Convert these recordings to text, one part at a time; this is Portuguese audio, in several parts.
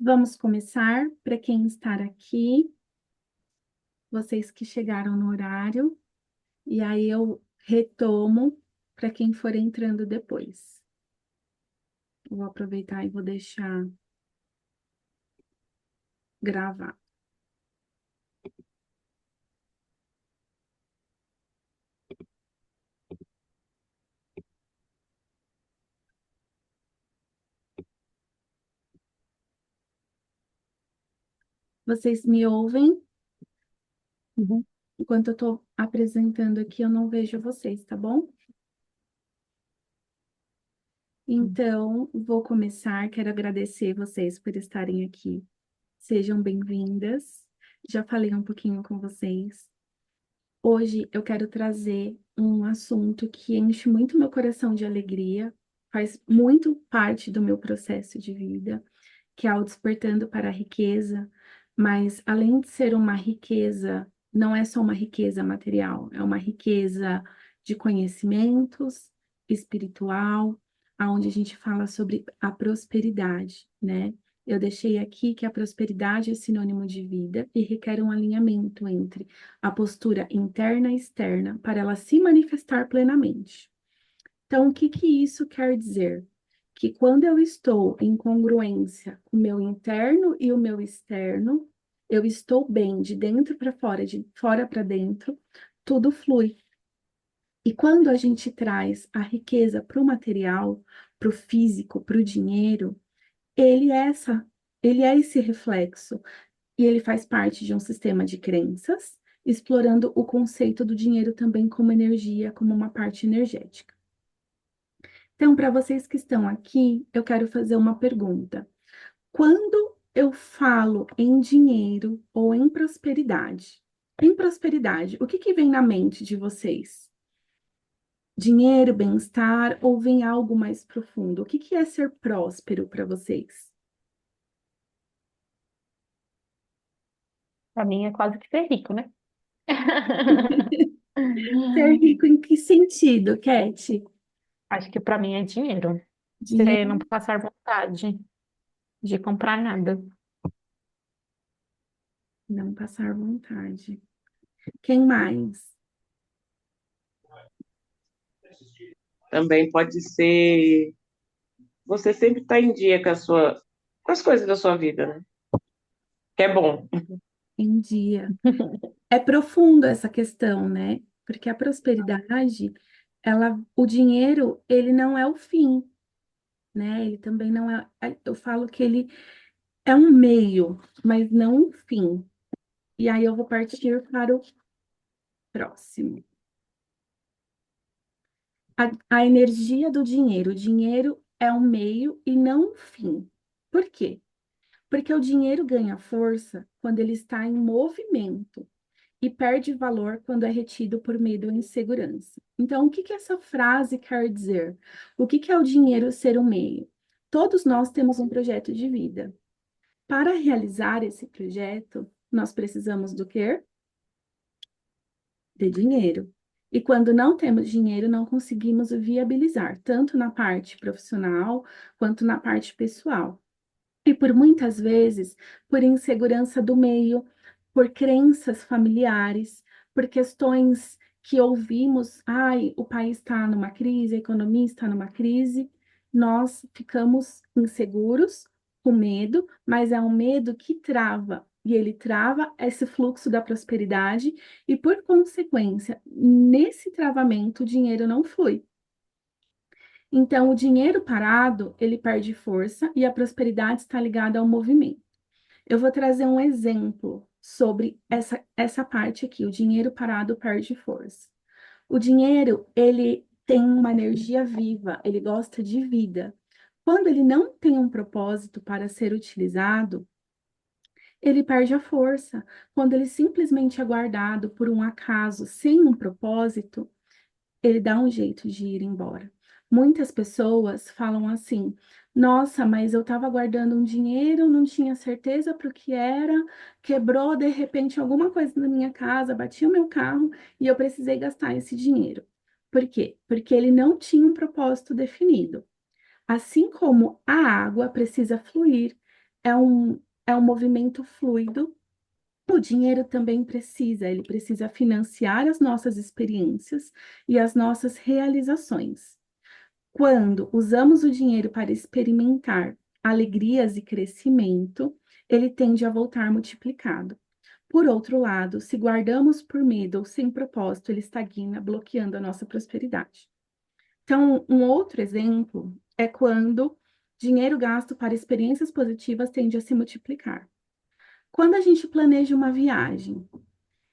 Vamos começar. Para quem está aqui, vocês que chegaram no horário, e aí eu retomo para quem for entrando depois. Eu vou aproveitar e vou deixar gravar. Vocês me ouvem? Uhum. Enquanto eu estou apresentando aqui, eu não vejo vocês, tá bom? Então, vou começar. Quero agradecer vocês por estarem aqui. Sejam bem-vindas. Já falei um pouquinho com vocês. Hoje eu quero trazer um assunto que enche muito meu coração de alegria, faz muito parte do meu processo de vida, que é o despertando para a riqueza, mas além de ser uma riqueza, não é só uma riqueza material, é uma riqueza de conhecimentos, espiritual, aonde a gente fala sobre a prosperidade, né? Eu deixei aqui que a prosperidade é sinônimo de vida e requer um alinhamento entre a postura interna e externa para ela se manifestar plenamente. Então, o que que isso quer dizer? Que quando eu estou em congruência com o meu interno e o meu externo, eu estou bem de dentro para fora, de fora para dentro, tudo flui. E quando a gente traz a riqueza para o material, para o físico, para o dinheiro, ele é ele é esse reflexo e ele faz parte de um sistema de crenças, explorando o conceito do dinheiro também como energia, como uma parte energética. Então, para vocês que estão aqui, eu quero fazer uma pergunta. Quando eu falo em dinheiro ou em prosperidade, o que que vem na mente de vocês? Dinheiro, bem-estar ou vem algo mais profundo? O que que é ser próspero para vocês? Pra mim é quase que ser rico, né? Ser rico em que sentido, Cat? Acho que pra mim é dinheiro. Você Dinheiro, não passar vontade de comprar nada. não passar vontade. Quem mais? Também pode ser você sempre estar em dia com as coisas da sua vida, né? Que é bom. Em dia. É profundo essa questão, né? Porque a prosperidade, o dinheiro, ele não é o fim, né? Ele também não é, eu falo que ele é um meio, mas não um fim. E aí eu vou partir para o próximo. A energia do dinheiro. O dinheiro é um meio e não um fim. Por quê? Porque o dinheiro ganha força quando ele está em movimento e perde valor quando é retido por medo ou insegurança. Então, o que que essa frase quer dizer? O que que é o dinheiro ser um meio? Todos nós temos um projeto de vida. Para realizar esse projeto, nós precisamos do quê? De dinheiro. E quando não temos dinheiro, não conseguimos o viabilizar, tanto na parte profissional quanto na parte pessoal. E por muitas vezes, por insegurança do meio, por crenças familiares, por questões que ouvimos, ai, o país está numa crise, a economia está numa crise, nós ficamos inseguros, com medo, mas é um medo que trava, e ele trava esse fluxo da prosperidade, e por consequência, nesse travamento, o dinheiro não flui. Então, o dinheiro parado, ele perde força e a prosperidade está ligada ao movimento. Eu vou trazer um exemplo sobre essa parte aqui. O dinheiro parado perde força. O dinheiro, ele tem uma energia viva, ele gosta de vida. Quando ele não tem um propósito para ser utilizado, ele perde a força. Quando ele simplesmente é guardado por um acaso, sem um propósito, ele dá um jeito de ir embora. Muitas pessoas falam assim: nossa, mas eu estava guardando um dinheiro, não tinha certeza para o que era, quebrou de repente alguma coisa na minha casa, bati o meu carro e eu precisei gastar esse dinheiro. Por quê? Porque ele não tinha um propósito definido. Assim como a água precisa fluir, é um movimento fluido. O dinheiro também ele precisa financiar as nossas experiências e as nossas realizações. Quando usamos o dinheiro para experimentar alegrias e crescimento, ele tende a voltar multiplicado. Por outro lado, se guardamos por medo ou sem propósito, ele estagna, bloqueando a nossa prosperidade. Então, um outro exemplo é quando dinheiro gasto para experiências positivas tende a se multiplicar. Quando a gente planeja uma viagem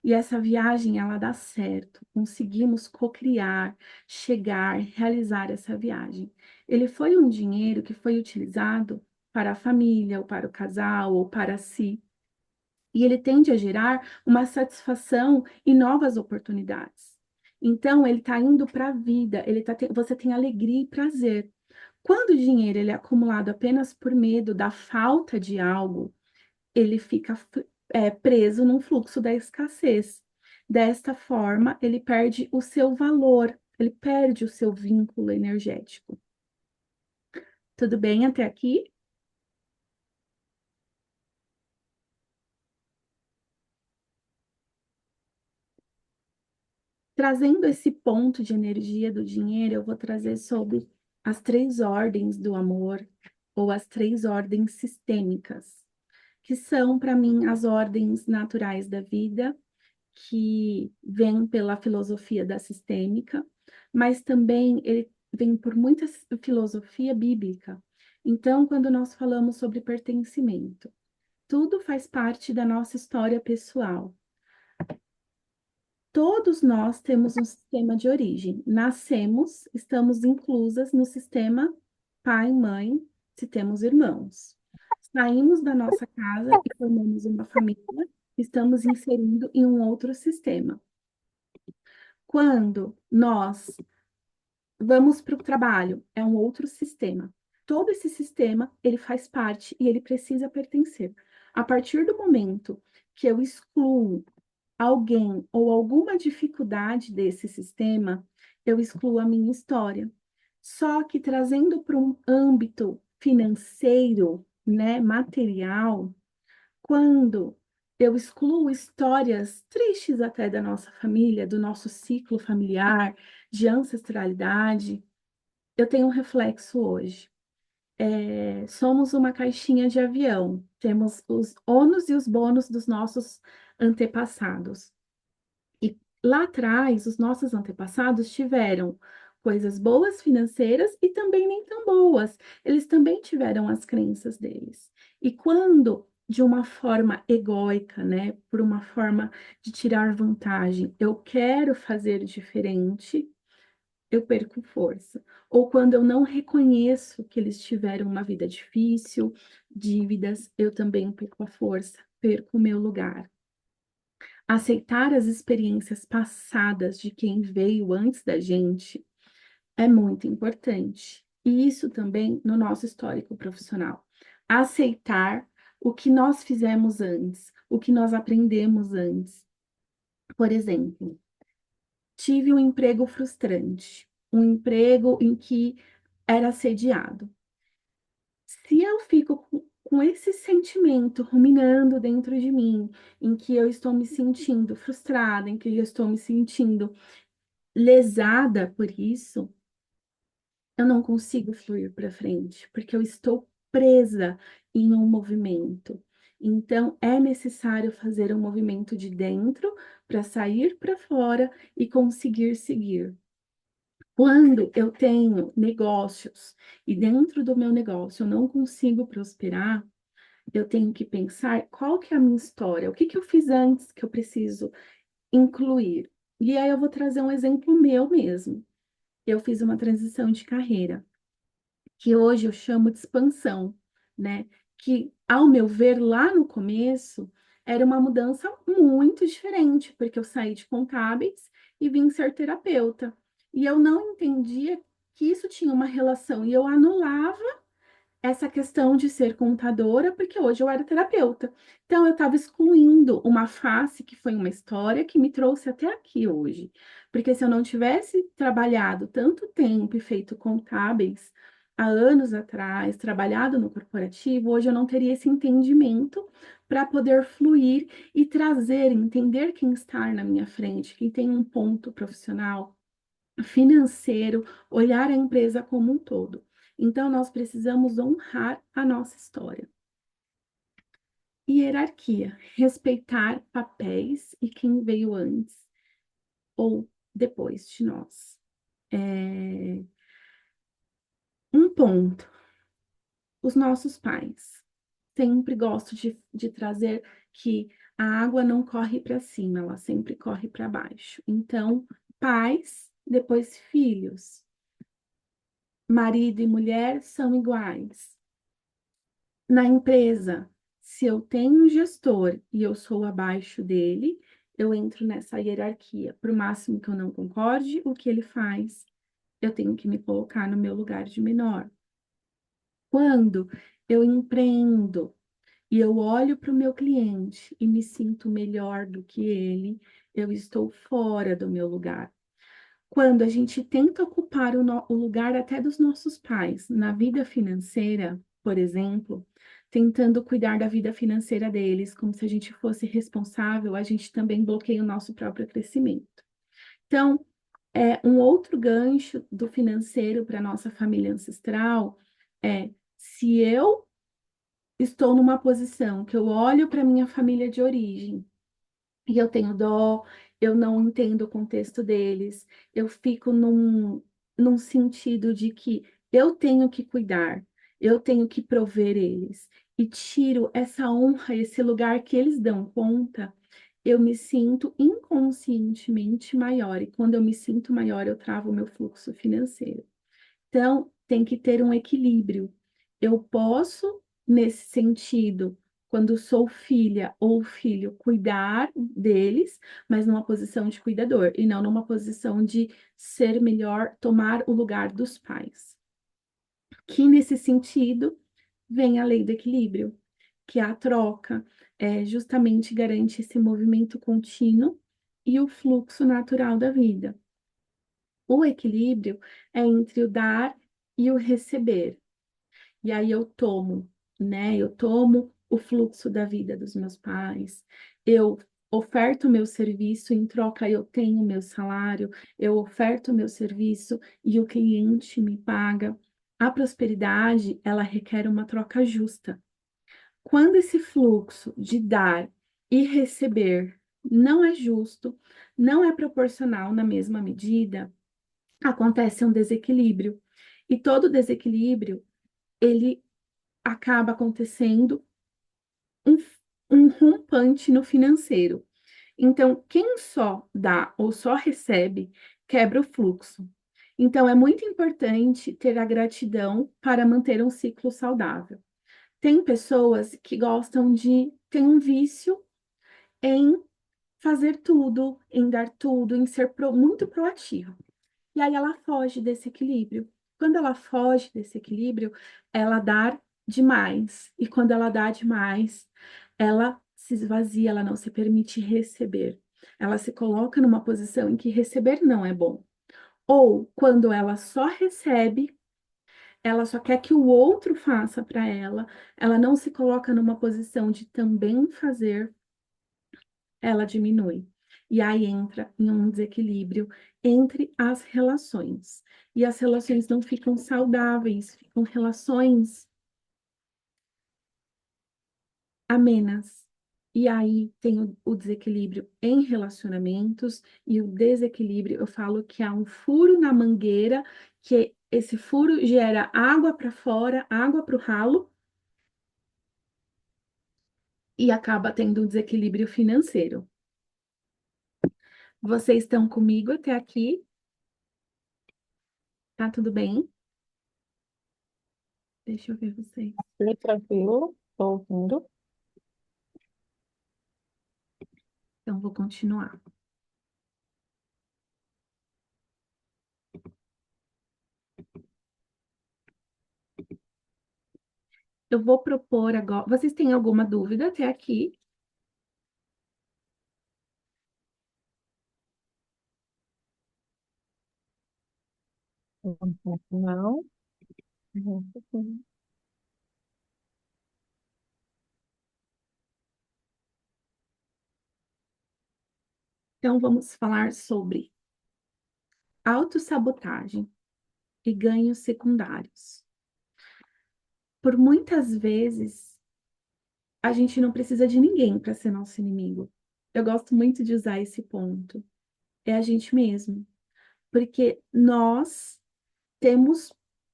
e essa viagem ela dá certo, conseguimos cocriar, chegar, realizar essa viagem. Ele foi um dinheiro que foi utilizado para a família, ou para o casal, ou para si. E ele tende a gerar uma satisfação e novas oportunidades. Então, ele está indo para a vida, você tem alegria e prazer. Quando o dinheiro ele é acumulado apenas por medo da falta de algo, ele fica preso num fluxo da escassez. Desta forma, ele perde o seu valor, ele perde o seu vínculo energético. Tudo bem até aqui? Trazendo esse ponto de energia do dinheiro, eu vou trazer sobre as 3 ordens do amor, ou as 3 ordens sistêmicas, que são, para mim, as ordens naturais da vida, que vem pela filosofia da sistêmica, mas também ele vem por muita filosofia bíblica. Então, quando nós falamos sobre pertencimento, tudo faz parte da nossa história pessoal. Todos nós temos um sistema de origem. Nascemos, estamos inclusas no sistema pai, mãe, se temos irmãos. Saímos da nossa casa e formamos uma família, estamos inserindo em um outro sistema. Quando nós vamos para o trabalho, é um outro sistema. Todo esse sistema, ele faz parte e ele precisa pertencer. A partir do momento que eu excluo alguém ou alguma dificuldade desse sistema, eu excluo a minha história. Só que trazendo para um âmbito financeiro, né, material, quando eu excluo histórias tristes até da nossa família, do nosso ciclo familiar, de ancestralidade, eu tenho um reflexo hoje. Somos uma caixinha de avião, temos os ônus e os bônus dos nossos antepassados. E lá atrás, os nossos antepassados tiveram coisas boas financeiras e também nem tão boas. Eles também tiveram as crenças deles. E quando, de uma forma egóica, né, por uma forma de tirar vantagem, eu quero fazer diferente, eu perco força. Ou quando eu não reconheço que eles tiveram uma vida difícil, dívidas, eu também perco a força, perco o meu lugar. Aceitar as experiências passadas de quem veio antes da gente é muito importante. E isso também no nosso histórico profissional. Aceitar o que nós fizemos antes, o que nós aprendemos antes. Por exemplo, tive um emprego frustrante, um emprego em que era assediado. Se eu fico com esse sentimento ruminando dentro de mim, em que eu estou me sentindo frustrada, em que eu estou me sentindo lesada por isso, eu não consigo fluir para frente, porque eu estou presa em um movimento. Então, é necessário fazer um movimento de dentro para sair para fora e conseguir seguir. Quando eu tenho negócios e dentro do meu negócio eu não consigo prosperar, eu tenho que pensar qual que é a minha história, o que que eu fiz antes que eu preciso incluir. E aí eu vou trazer um exemplo meu mesmo. Eu fiz uma transição de carreira, que hoje eu chamo de expansão, né? Que, ao meu ver, lá no começo, era uma mudança muito diferente, porque eu saí de contábeis e vim ser terapeuta. E eu não entendia que isso tinha uma relação, e eu anulava essa questão de ser contadora, porque hoje eu era terapeuta. Então, eu estava excluindo uma face que foi uma história que me trouxe até aqui hoje. Porque se eu não tivesse trabalhado tanto tempo e feito contábeis, há anos atrás, trabalhado no corporativo, hoje eu não teria esse entendimento para poder fluir e trazer, entender quem está na minha frente, quem tem um ponto profissional, financeiro, olhar a empresa como um todo. Então, nós precisamos honrar a nossa história. Hierarquia, respeitar papéis e quem veio antes ou depois de nós. Um ponto, os nossos pais. Sempre gosto de trazer que a água não corre para cima, ela sempre corre para baixo. Então, pais, depois filhos. Marido e mulher são iguais. Na empresa, se eu tenho um gestor e eu sou abaixo dele, eu entro nessa hierarquia. Por máximo que eu não concorde, o que ele faz, eu tenho que me colocar no meu lugar de menor. Quando eu empreendo e eu olho para o meu cliente e me sinto melhor do que ele, eu estou fora do meu lugar. Quando a gente tenta ocupar o lugar até dos nossos pais na vida financeira, por exemplo, tentando cuidar da vida financeira deles, como se a gente fosse responsável, a gente também bloqueia o nosso próprio crescimento. Então, um outro gancho do financeiro para a nossa família ancestral é se eu estou numa posição que eu olho para minha família de origem e eu tenho dó, eu não entendo o contexto deles, eu fico num sentido de que eu tenho que cuidar, eu tenho que prover eles, e tiro essa honra, esse lugar que eles dão conta, eu me sinto inconscientemente maior, e quando eu me sinto maior, eu travo o meu fluxo financeiro. Então, tem que ter um equilíbrio. Eu posso, nesse sentido, quando sou filha ou filho, cuidar deles, mas numa posição de cuidador, e não numa posição de ser melhor, tomar o lugar dos pais. Que nesse sentido vem a lei do equilíbrio, que é a troca, justamente garante esse movimento contínuo e o fluxo natural da vida. O equilíbrio é entre o dar e o receber. E aí eu tomo, né? Eu tomo o fluxo da vida dos meus pais, eu oferto o meu serviço, em troca eu tenho meu salário, eu oferto o meu serviço e o cliente me paga. A prosperidade, ela requer uma troca justa. Quando esse fluxo de dar e receber não é justo, não é proporcional na mesma medida, acontece um desequilíbrio. E todo desequilíbrio, ele acaba acontecendo um, um rompante no financeiro. Então, quem só dá ou só recebe, quebra o fluxo. Então, é muito importante ter a gratidão para manter um ciclo saudável. Tem pessoas que gostam de ter um vício em fazer tudo, em dar tudo, em ser muito proativo. E aí ela foge desse equilíbrio. Quando ela foge desse equilíbrio, ela dá demais. E quando ela dá demais, ela se esvazia, ela não se permite receber. Ela se coloca numa posição em que receber não é bom. Ou quando ela só recebe, ela só quer que o outro faça para ela não se coloca numa posição de também fazer, ela diminui. E aí entra em um desequilíbrio entre as relações. E as relações não ficam saudáveis, ficam relações amenas. E aí tem o desequilíbrio em relacionamentos e o desequilíbrio, eu falo que há um furo na mangueira, que esse furo gera água para fora, água para o ralo, e acaba tendo um desequilíbrio financeiro. Vocês estão comigo até aqui? Tá tudo bem? Deixa eu ver vocês. Tudo tranquilo, tô ouvindo. Então, vou continuar. Eu vou propor agora. Vocês têm alguma dúvida até aqui? Não, Uhum. Então, vamos falar sobre autossabotagem e ganhos secundários. Por muitas vezes, a gente não precisa de ninguém para ser nosso inimigo. Eu gosto muito de usar esse ponto. É a gente mesmo. Porque nós temos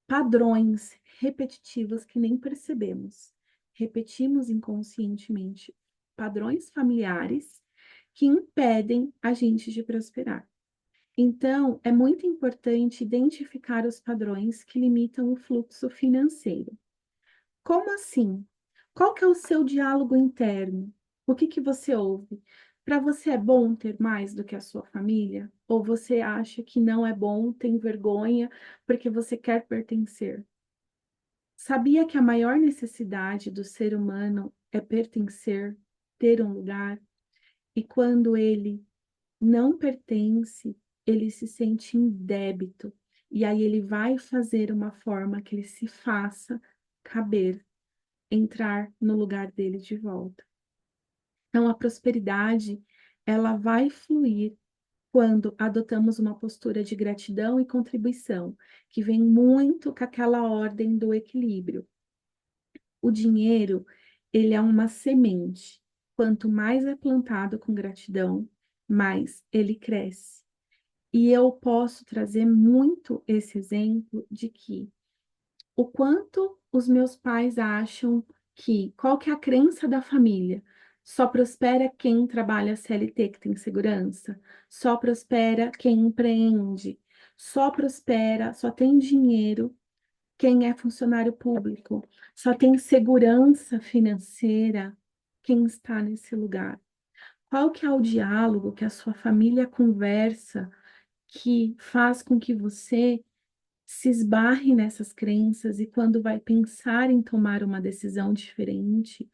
padrões repetitivos que nem percebemos. Repetimos inconscientemente padrões familiares que impedem a gente de prosperar. Então, é muito importante identificar os padrões que limitam o fluxo financeiro. Como assim? Qual que é o seu diálogo interno? O que que você ouve? Para você é bom ter mais do que a sua família? Ou você acha que não é bom, tem vergonha porque você quer pertencer? Sabia que a maior necessidade do ser humano é pertencer, ter um lugar? E quando ele não pertence, ele se sente em débito. E aí ele vai fazer uma forma que ele se faça caber, entrar no lugar dele de volta. Então, a prosperidade, ela vai fluir quando adotamos uma postura de gratidão e contribuição, que vem muito com aquela ordem do equilíbrio. O dinheiro, ele é uma semente. Quanto mais é plantado com gratidão, mais ele cresce. E eu posso trazer muito esse exemplo de que o quanto os meus pais acham que, qual que é a crença da família? Só prospera quem trabalha CLT, que tem segurança, só prospera quem empreende, só prospera, só tem dinheiro quem é funcionário público, só tem segurança financeira quem está nesse lugar. Qual que é o diálogo que a sua família conversa que faz com que você se esbarre nessas crenças e quando vai pensar em tomar uma decisão diferente,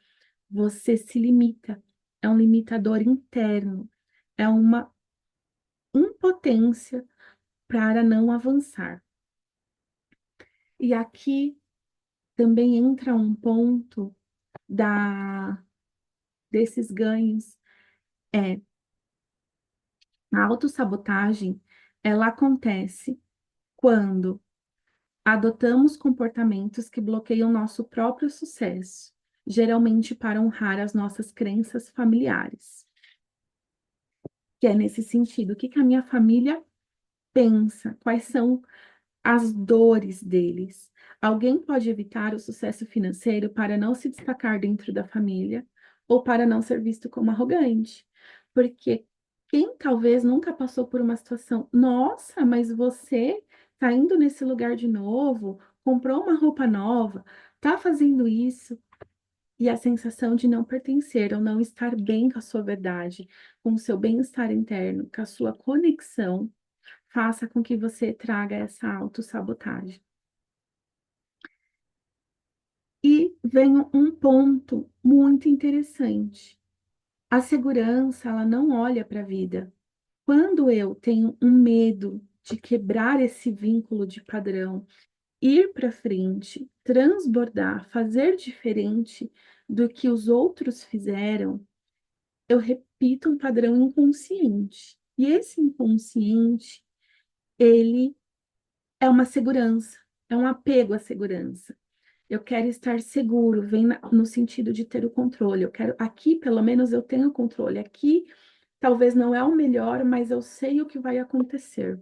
você se limita. É um limitador interno, é uma impotência para não avançar. E aqui também entra um ponto da desses ganhos, é a autossabotagem, ela acontece quando adotamos comportamentos que bloqueiam nosso próprio sucesso, geralmente para honrar as nossas crenças familiares. Que é nesse sentido, o que que a minha família pensa? Quais são as dores deles? Alguém pode evitar o sucesso financeiro para não se destacar dentro da família ou para não ser visto como arrogante. Porque quem talvez nunca passou por uma situação, nossa, mas você está indo nesse lugar de novo, comprou uma roupa nova, está fazendo isso, e a sensação de não pertencer ou não estar bem com a sua verdade, com o seu bem-estar interno, com a sua conexão, faça com que você traga essa autossabotagem. E vem um ponto muito interessante. A segurança, ela não olha para a vida. Quando eu tenho um medo de quebrar esse vínculo de padrão, ir para frente, transbordar, fazer diferente do que os outros fizeram, eu repito um padrão inconsciente. E esse inconsciente, ele é uma segurança, é um apego à segurança. Eu quero estar seguro, no sentido de ter o controle. Eu quero, aqui pelo menos eu tenho controle. Aqui talvez não é o melhor, mas eu sei o que vai acontecer.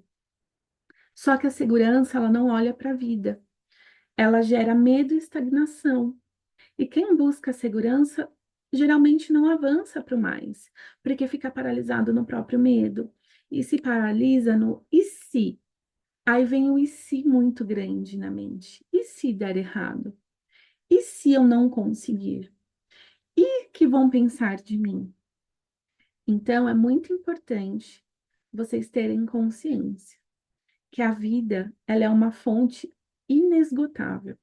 Só que a segurança, ela não olha para a vida. Ela gera medo e estagnação. E quem busca segurança geralmente não avança para o mais, porque fica paralisado no próprio medo e se paralisa no e se. Aí vem o e se muito grande na mente. E se der errado? E se eu não conseguir? E que vão pensar de mim? Então, é muito importante vocês terem consciência que a vida, ela é uma fonte inesgotável.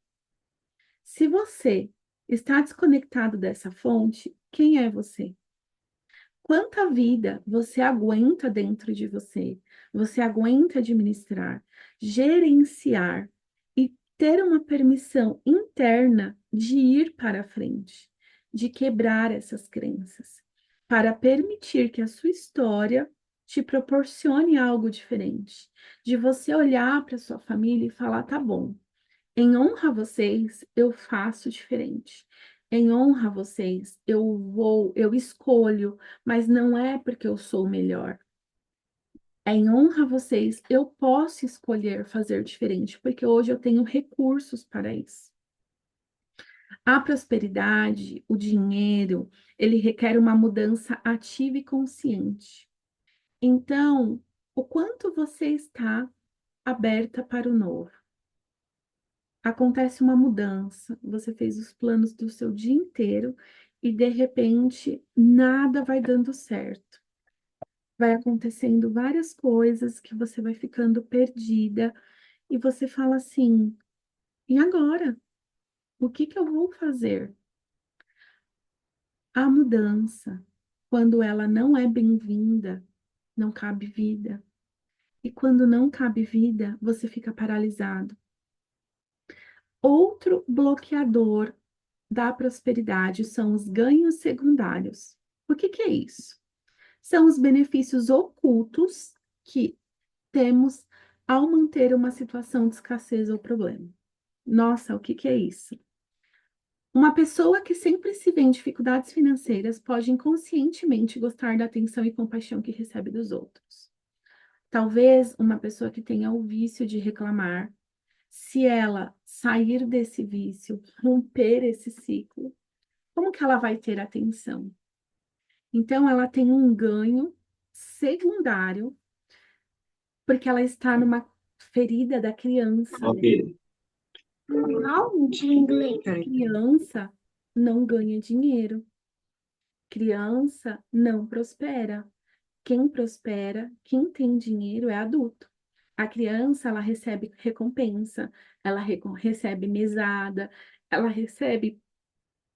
Se você está desconectado dessa fonte, quem é você? Quanta vida você aguenta dentro de você? Você aguenta administrar, gerenciar e ter uma permissão interna de ir para frente, de quebrar essas crenças, para permitir que a sua história te proporcione algo diferente, de você olhar para sua família e falar, tá bom, em honra a vocês, eu faço diferente. Em honra a vocês, eu escolho, mas não é porque eu sou o melhor. Em honra a vocês, eu posso escolher fazer diferente, porque hoje eu tenho recursos para isso. A prosperidade, o dinheiro, ele requer uma mudança ativa e consciente. Então, o quanto você está aberta para o novo? Acontece uma mudança, você fez os planos do seu dia inteiro e de repente nada vai dando certo. Vai acontecendo várias coisas que você vai ficando perdida e você fala assim: e agora? O que que eu vou fazer? A mudança, quando ela não é bem-vinda, não cabe vida. E quando não cabe vida, você fica paralisado. Outro bloqueador da prosperidade são os ganhos secundários. O que que é isso? São os benefícios ocultos que temos ao manter uma situação de escassez ou problema. Nossa, o que que é isso? Uma pessoa que sempre se vê em dificuldades financeiras pode inconscientemente gostar da atenção e compaixão que recebe dos outros. Talvez uma pessoa que tenha o vício de reclamar, se ela sair desse vício, romper esse ciclo, como que ela vai ter atenção? Então, ela tem um ganho secundário, porque ela está numa ferida da criança, né? Não, de inglês. Criança não ganha dinheiro. Criança não prospera. Quem prospera, quem tem dinheiro é adulto. A criança, ela recebe recompensa, ela recebe mesada, ela recebe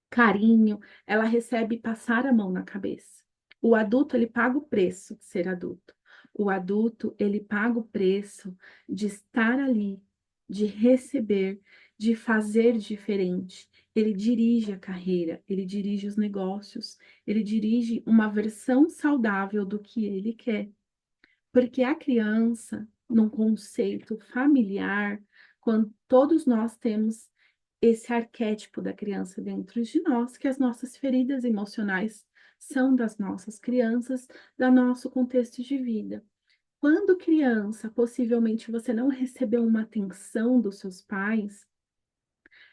carinho, ela recebe passar a mão na cabeça. O adulto, ele paga o preço de ser adulto. O adulto, ele paga o preço de estar ali, de receber, de fazer diferente. Ele dirige a carreira, ele dirige os negócios, ele dirige uma versão saudável do que ele quer. Porque a criança, num conceito familiar, quando todos nós temos esse arquétipo da criança dentro de nós, que as nossas feridas emocionais são das nossas crianças, do nosso contexto de vida. Quando criança, possivelmente você não recebeu uma atenção dos seus pais,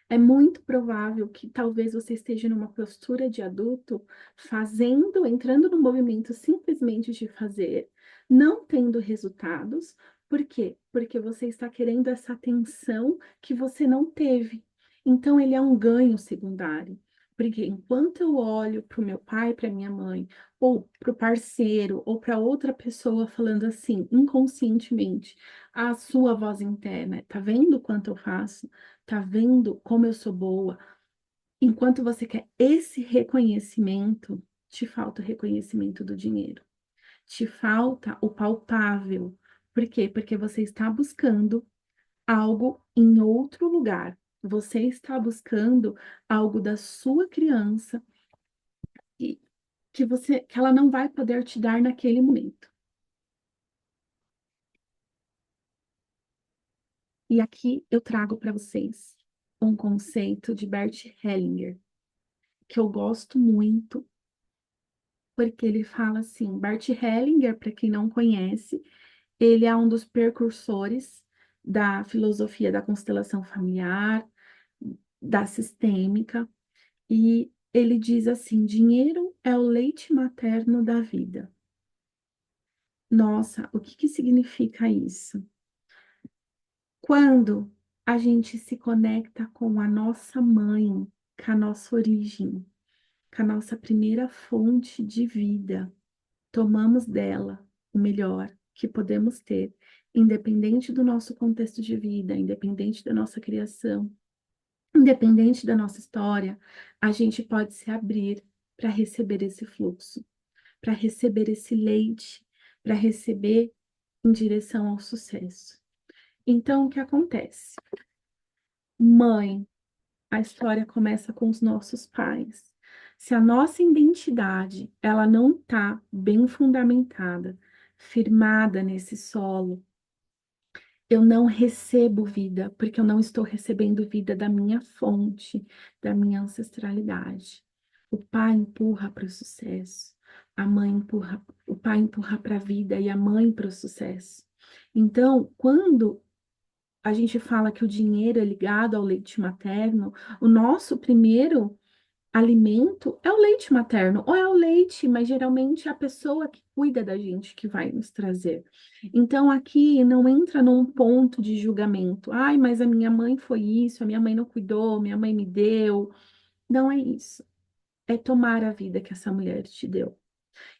é muito provável que talvez você esteja numa postura de adulto, fazendo, entrando no movimento simplesmente de fazer, não tendo resultados. Por quê? Porque você está querendo essa atenção que você não teve. Então, ele é um ganho secundário. Porque enquanto eu olho para o meu pai, para minha mãe, ou para o parceiro, ou para outra pessoa falando assim, inconscientemente, a sua voz interna, tá vendo o quanto eu faço? Tá vendo como eu sou boa? Enquanto você quer esse reconhecimento, te falta o reconhecimento do dinheiro. Te falta o palpável. Por quê? Porque você está buscando algo em outro lugar. Você está buscando algo da sua criança e que ela não vai poder te dar naquele momento. E aqui eu trago para vocês um conceito de Bert Hellinger, que eu gosto muito, porque ele fala assim, Bert Hellinger, para quem não conhece, ele é um dos precursores da filosofia da constelação familiar, da sistêmica, e ele diz assim, dinheiro é o leite materno da vida. Nossa, o que que significa isso? Quando a gente se conecta com a nossa mãe, com a nossa origem, com a nossa primeira fonte de vida, tomamos dela o melhor que podemos ter, independente do nosso contexto de vida, independente da nossa criação, independente da nossa história, a gente pode se abrir para receber esse fluxo, para receber esse leite, para receber em direção ao sucesso. Então, o que acontece? Mãe, a história começa com os nossos pais. Se a nossa identidade, ela não está bem fundamentada, firmada nesse solo, eu não recebo vida, porque eu não estou recebendo vida da minha fonte, da minha ancestralidade. O pai empurra para o sucesso, a mãe empurra, o pai empurra para a vida e a mãe para o sucesso. Então, quando a gente fala que o dinheiro é ligado ao leite materno, o nosso primeiro alimento é o leite materno, ou é o leite, mas geralmente é a pessoa que cuida da gente que vai nos trazer. Então aqui não entra num ponto de julgamento. Ai, mas a minha mãe foi isso, a minha mãe não cuidou, minha mãe me deu. Não é isso. É tomar a vida que essa mulher te deu.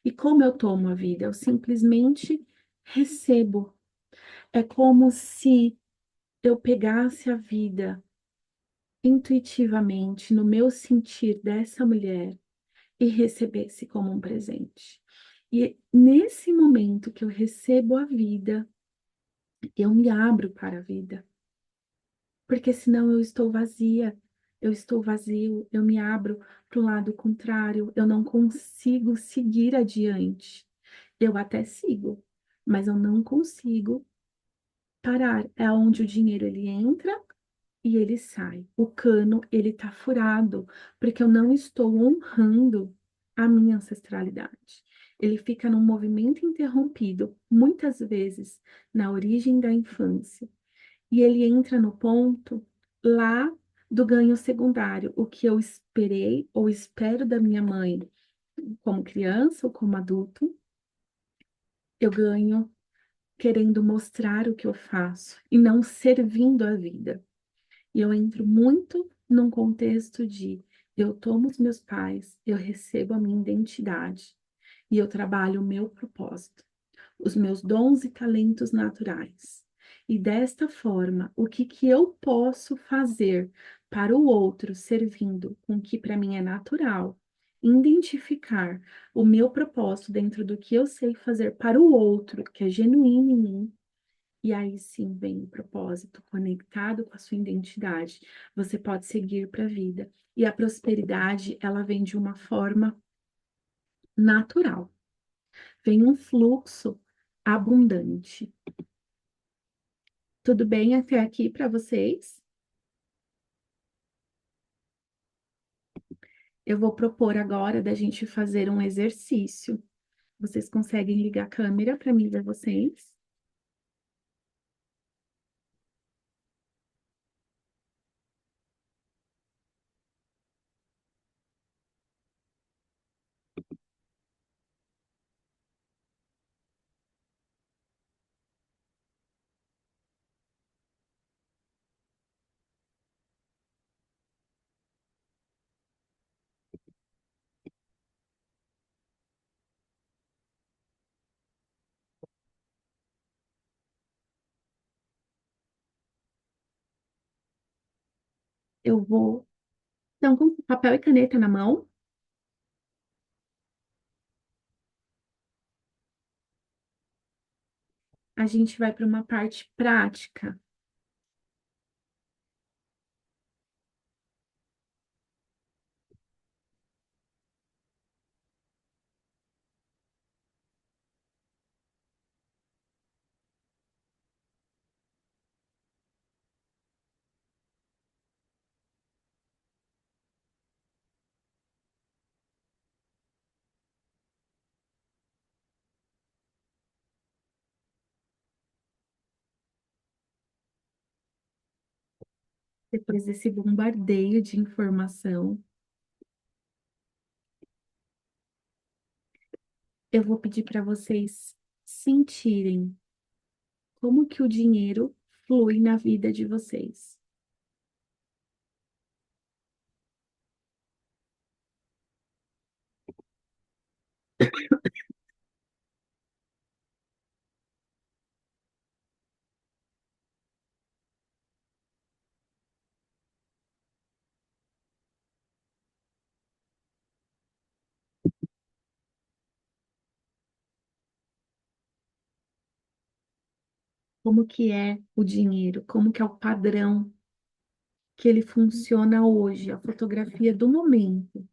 E como eu tomo a vida? Eu simplesmente recebo. É como se eu pegasse a vida intuitivamente, no meu sentir dessa mulher e recebesse como um presente. E nesse momento que eu recebo a vida, eu me abro para a vida, porque senão eu estou vazia, eu estou vazio, eu me abro para o lado contrário, eu não consigo seguir adiante. Eu até sigo, mas eu não consigo parar. É onde o dinheiro ele entra e ele sai. O cano, ele tá furado, porque eu não estou honrando a minha ancestralidade. Ele fica num movimento interrompido, muitas vezes na origem da infância, e ele entra no ponto lá do ganho secundário, o que eu esperei ou espero da minha mãe como criança ou como adulto, eu ganho querendo mostrar o que eu faço e não servindo a vida. E eu entro muito num contexto de eu tomo os meus pais, eu recebo a minha identidade e eu trabalho o meu propósito, os meus dons e talentos naturais. E desta forma, o que que eu posso fazer para o outro, servindo com o que para mim é natural, identificar o meu propósito dentro do que eu sei fazer para o outro, que é genuíno em mim, e aí sim vem o propósito conectado com a sua identidade. Você pode seguir para a vida. E a prosperidade, ela vem de uma forma natural. Vem um fluxo abundante. Tudo bem até aqui para vocês? Eu vou propor agora da gente fazer um exercício. Vocês conseguem ligar a câmera para mim ver vocês? Eu vou. Então, com papel e caneta na mão, a gente vai para uma parte prática. Depois desse bombardeio de informação, eu vou pedir para vocês sentirem como que o dinheiro flui na vida de vocês. Como que é o dinheiro, como que é o padrão. que ele funciona hoje, a fotografia do momento.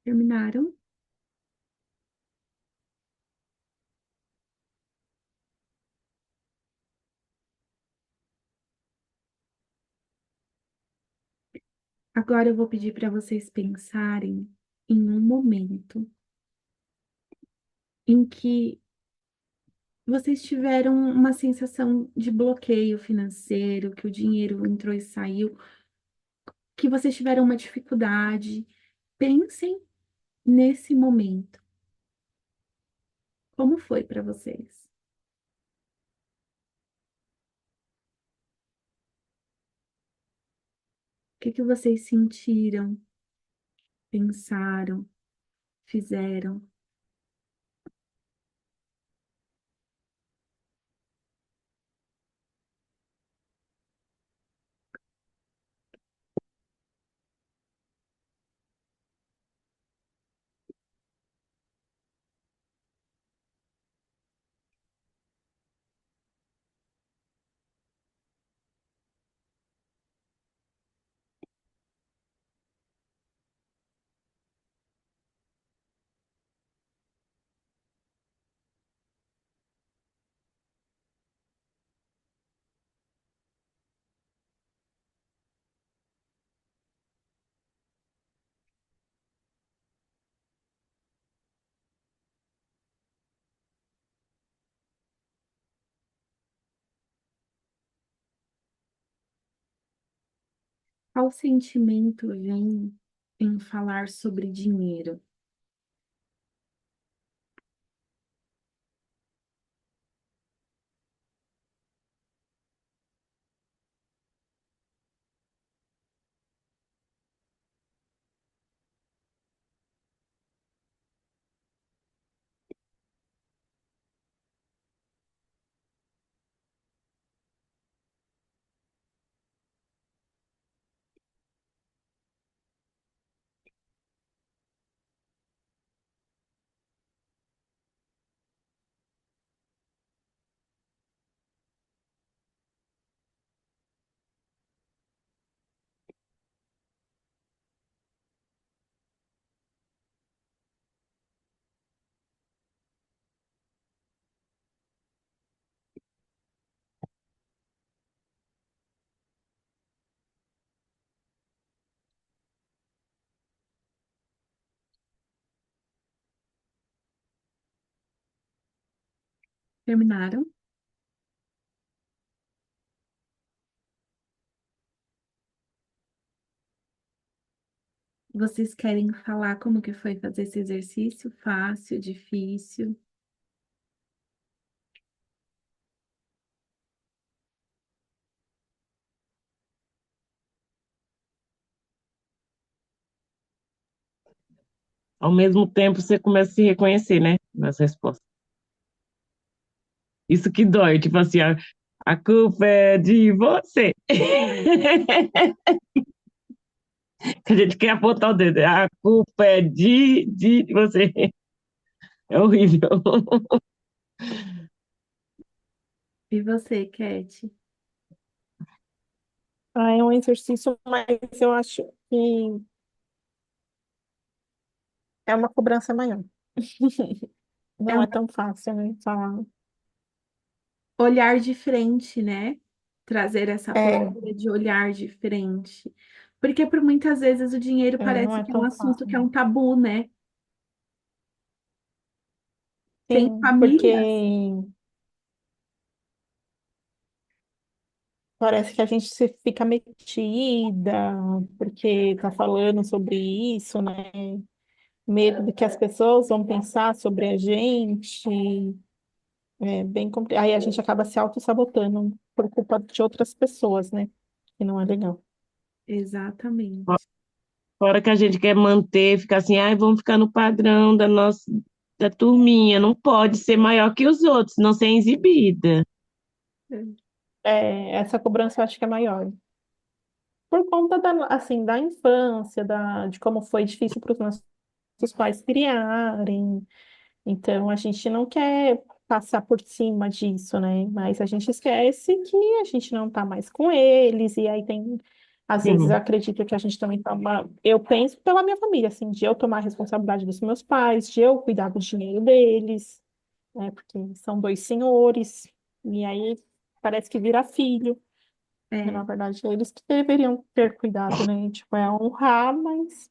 Terminaram? Agora eu vou pedir para vocês pensarem em um momento em que vocês tiveram uma sensação de bloqueio financeiro, que o dinheiro entrou e saiu, que vocês tiveram uma dificuldade. Pensem nesse momento. Como foi para vocês? O que que vocês sentiram, pensaram, fizeram? Qual sentimento vem em falar sobre dinheiro? Terminaram? Vocês querem falar como que foi fazer esse exercício? Fácil, difícil? Ao mesmo tempo, você começa a se reconhecer, né? Nas respostas. Isso que dói, tipo assim, a culpa é de você. Que a gente quer apontar o dedo. A culpa é de você. É horrível. E você, Cat? Ah, é um exercício, mas eu acho que é uma cobrança maior. É Não um é tão fácil, né? Falar. olhar diferente, né? Trazer essa É, postura de olhar diferente. Porque por muitas vezes o dinheiro não parece é que é um tão assunto fácil. que é um tabu, né? Tem Sim, porque famílias, Parece que a gente se fica metida, porque tá falando sobre isso, né? Medo do que as pessoas vão pensar sobre a gente. É bem complicado. Aí a gente acaba se auto-sabotando por culpa de outras pessoas, né? Que não é legal. Exatamente. Fora que a gente quer manter, ficar assim, ai, vamos ficar no padrão da turminha, não pode ser maior que os outros, não ser exibida. É, essa cobrança eu acho que é maior. Por conta da, assim, da infância, de como foi difícil para os nossos pais criarem. Então, a gente não quer passar por cima disso, né? Mas a gente esquece que a gente não tá mais com eles, e aí tem, às vezes, eu Sim. acredito que a gente também toma. Eu penso pela minha família, assim, de eu tomar a responsabilidade dos meus pais, de eu cuidar do dinheiro deles, né? Porque são dois senhores, e aí parece que vira filho. E, na É. verdade, é eles que deveriam ter cuidado, né? Tipo, é honrar, mas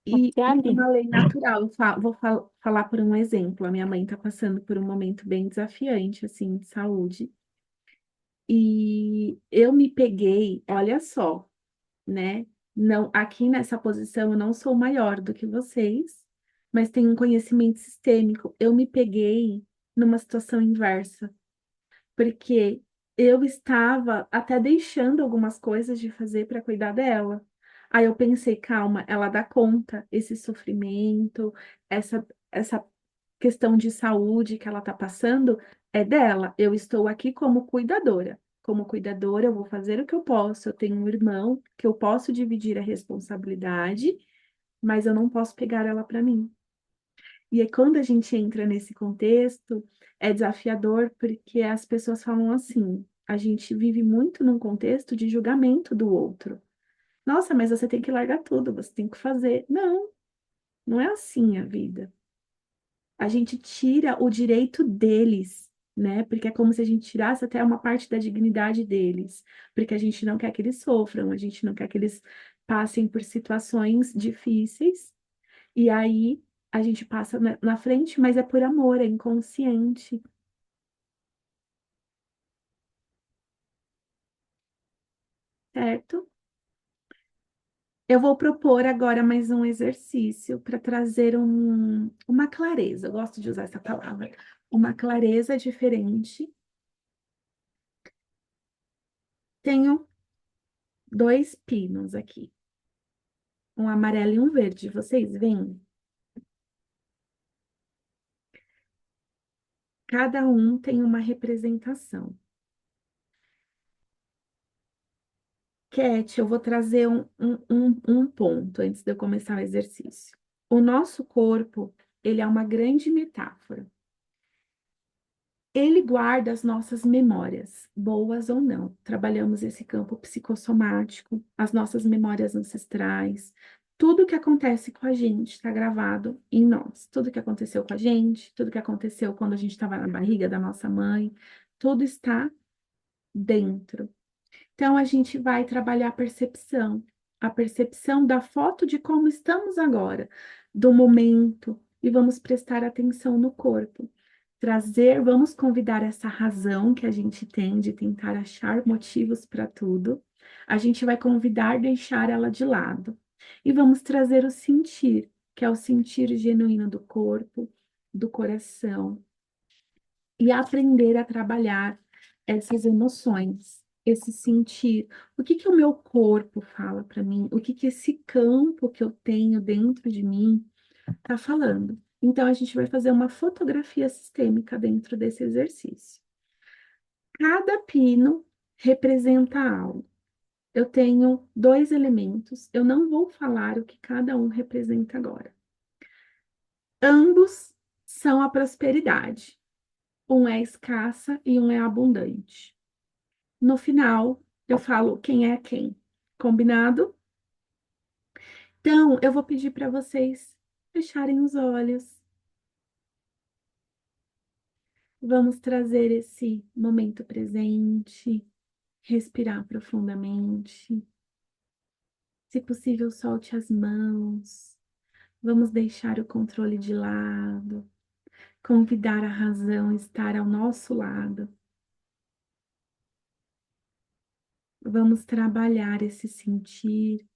E é é ali. uma lei natural. Falar por um exemplo. A minha mãe está passando por um momento bem desafiante, assim, de saúde. E eu me peguei, olha só, né? Não, aqui nessa posição eu não sou maior do que vocês, mas tenho um conhecimento sistêmico. Eu me peguei numa situação inversa, porque eu estava até deixando algumas coisas de fazer para cuidar dela. Aí eu pensei, calma, ela dá conta, esse sofrimento, essa questão de saúde que ela está passando é dela. Eu estou aqui como cuidadora. Como cuidadora, eu vou fazer o que eu posso. Eu tenho um irmão que eu posso dividir a responsabilidade, mas eu não posso pegar ela para mim. E aí, quando a gente entra nesse contexto, é desafiador porque as pessoas falam assim: a gente vive muito num contexto de julgamento do outro. Nossa, mas você tem que largar tudo, você tem que fazer. Não, não é assim a vida. A gente tira o direito deles, né? Porque é como se a gente tirasse até uma parte da dignidade deles, porque a gente não quer que eles sofram, a gente não quer que eles passem por situações difíceis, e aí a gente passa na frente, mas é por amor, é inconsciente, certo? Eu vou propor agora mais um exercício para trazer uma clareza. Eu gosto de usar essa palavra. Uma clareza diferente. Tenho dois pinos aqui, um amarelo e um verde. Vocês veem? Cada um tem uma representação. Cat, eu vou trazer um ponto antes de eu começar o exercício. O nosso corpo, ele é uma grande metáfora. Ele guarda as nossas memórias, boas ou não. Trabalhamos esse campo psicossomático, as nossas memórias ancestrais. Tudo que acontece com a gente está gravado em nós. Tudo que aconteceu com a gente, tudo que aconteceu quando a gente estava na barriga da nossa mãe, tudo está dentro. Então, a gente vai trabalhar a percepção da foto de como estamos agora, do momento, e vamos prestar atenção no corpo. Vamos convidar essa razão que a gente tem de tentar achar motivos para tudo. A gente vai convidar deixar ela de lado. E vamos trazer o sentir, que é o sentir genuíno do corpo, do coração, e aprender a trabalhar essas emoções, esse sentir. O que que o meu corpo fala para mim? O que que esse campo que eu tenho dentro de mim está falando? Então, a gente vai fazer uma fotografia sistêmica dentro desse exercício. Cada pino representa algo. Eu tenho dois elementos, eu não vou falar o que cada um representa agora. Ambos são a prosperidade. Um é escassa e um é abundante. No final, eu falo quem é quem. Combinado? Então, eu vou pedir para vocês fecharem os olhos. Vamos trazer esse momento presente, respirar profundamente. Se possível, solte as mãos. Vamos deixar o controle de lado, convidar a razão a estar ao nosso lado. vamos trabalhar esse sentir,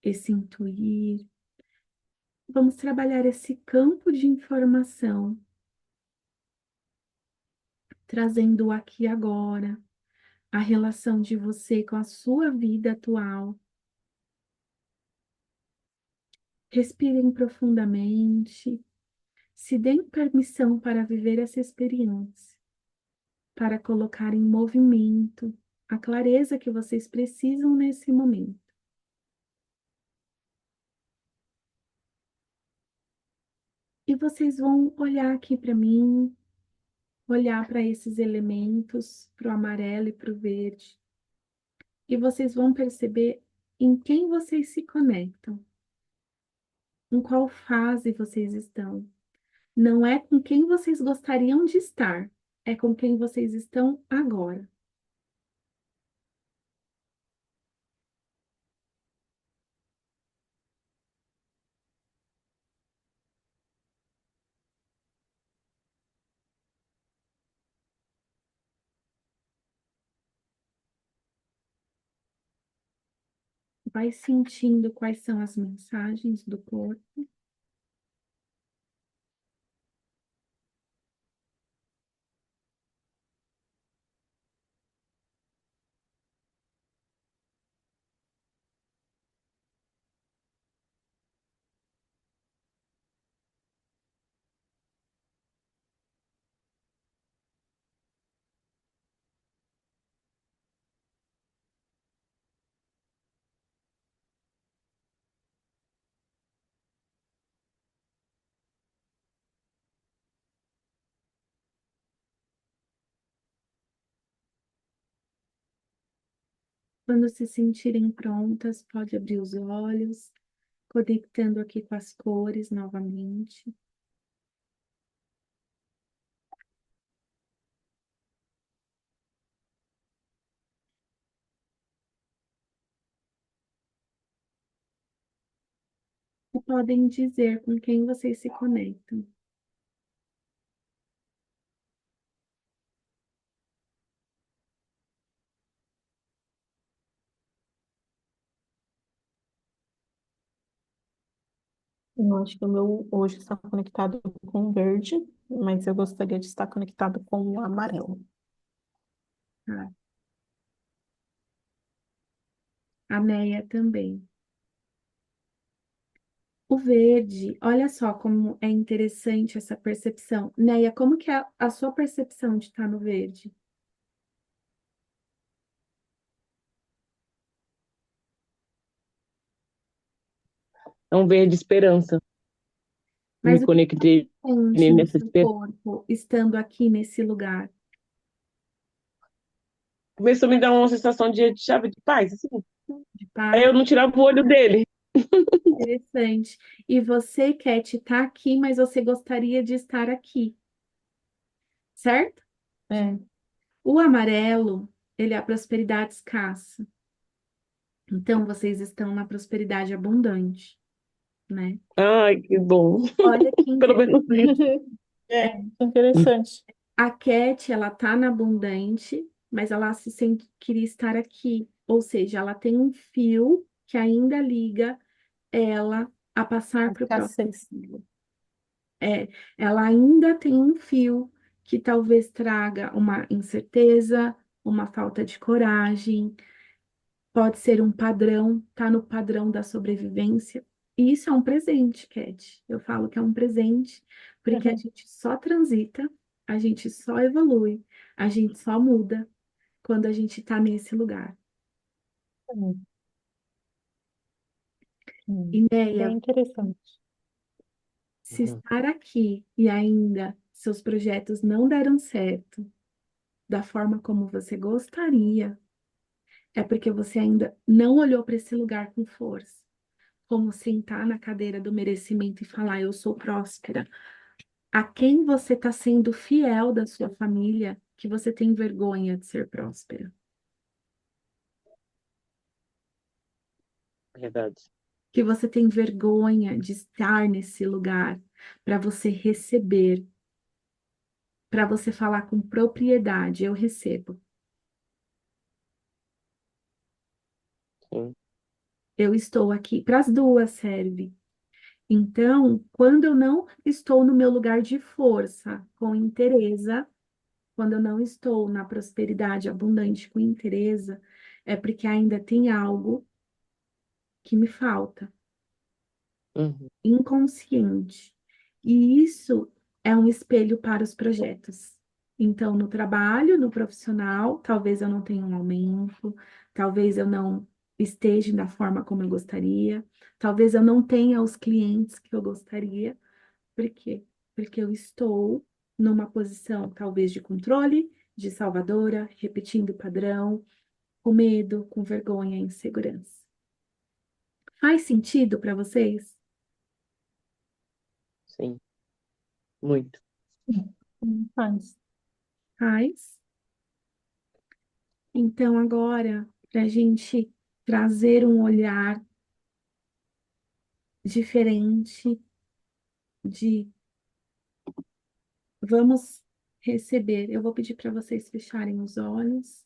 esse intuir, vamos trabalhar esse campo de informação, trazendo o aqui e agora, a relação de você com a sua vida atual. Respirem profundamente, se deem permissão para viver essa experiência, para colocar em movimento a clareza que vocês precisam nesse momento. E vocês vão olhar aqui para mim, olhar para esses elementos, para o amarelo e para o verde, e vocês vão perceber em quem vocês se conectam, em qual fase vocês estão. Não é com quem vocês gostariam de estar, é com quem vocês estão agora. Vai sentindo quais são as mensagens do corpo. Quando se sentirem prontas, pode abrir os olhos, conectando aqui com as cores novamente. E podem dizer com quem vocês se conectam. Eu acho que o meu hoje está conectado com o verde, mas eu gostaria de estar conectado com o amarelo. Tá? A Neia também. O verde, olha só como é interessante essa percepção. Neia, como que é a sua percepção de estar no verde? É um verde esperança. Me Mas o que você conectei sente no nessa seu esperança. corpo estando aqui nesse lugar? Começou a me dar uma sensação de chave de paz, assim. De Aí paz? eu não tirava o olho dele. Interessante. E você, Cat, está aqui, mas você gostaria de estar aqui, certo? É, O amarelo, ele é a prosperidade escassa. Então, vocês estão na prosperidade abundante, né? Ai, que bom. Olha que Pelo menos isso. interessante. a Cat, ela tá na abundante, mas ela se sente queria estar aqui. Ou seja, ela tem um fio que ainda liga ela a A passar para o próximo escassez. nível. Ela ainda tem um fio que talvez traga uma incerteza, uma falta de coragem, pode ser um padrão, tá no padrão da sobrevivência. E isso é um presente, Cat. Eu falo que é um presente, porque a Uhum. gente só transita, a gente só evolui, a gente só muda quando a gente está nesse lugar. Uhum. E, Bem Neia, interessante. se estar aqui e ainda seus projetos não deram certo da forma como você gostaria, é porque você ainda não olhou para esse lugar com força. Como sentar na cadeira do merecimento e falar: eu sou próspera. A quem você está sendo fiel da sua família que você tem vergonha de ser próspera? Verdade. Que você tem vergonha de estar nesse lugar para você receber, para você falar com propriedade: eu recebo. Sim. Eu estou aqui, para as duas serve. Então, quando eu não estou no meu lugar de força, com interesa, quando eu não estou na prosperidade abundante com interesa, é porque ainda tem algo que me falta, Uhum. inconsciente. E isso é um espelho para os projetos. Então, no trabalho, no profissional, talvez eu não tenha um aumento, talvez eu não esteja da forma como eu gostaria, talvez eu não tenha os clientes que eu gostaria. Por quê? Porque eu estou numa posição talvez de controle, de salvadora, repetindo o padrão, com medo, com vergonha, insegurança. Faz sentido para vocês? Sim, muito. Faz. Faz. Então, agora, para a gente trazer um olhar diferente de vamos receber. Eu vou pedir para vocês fecharem os olhos.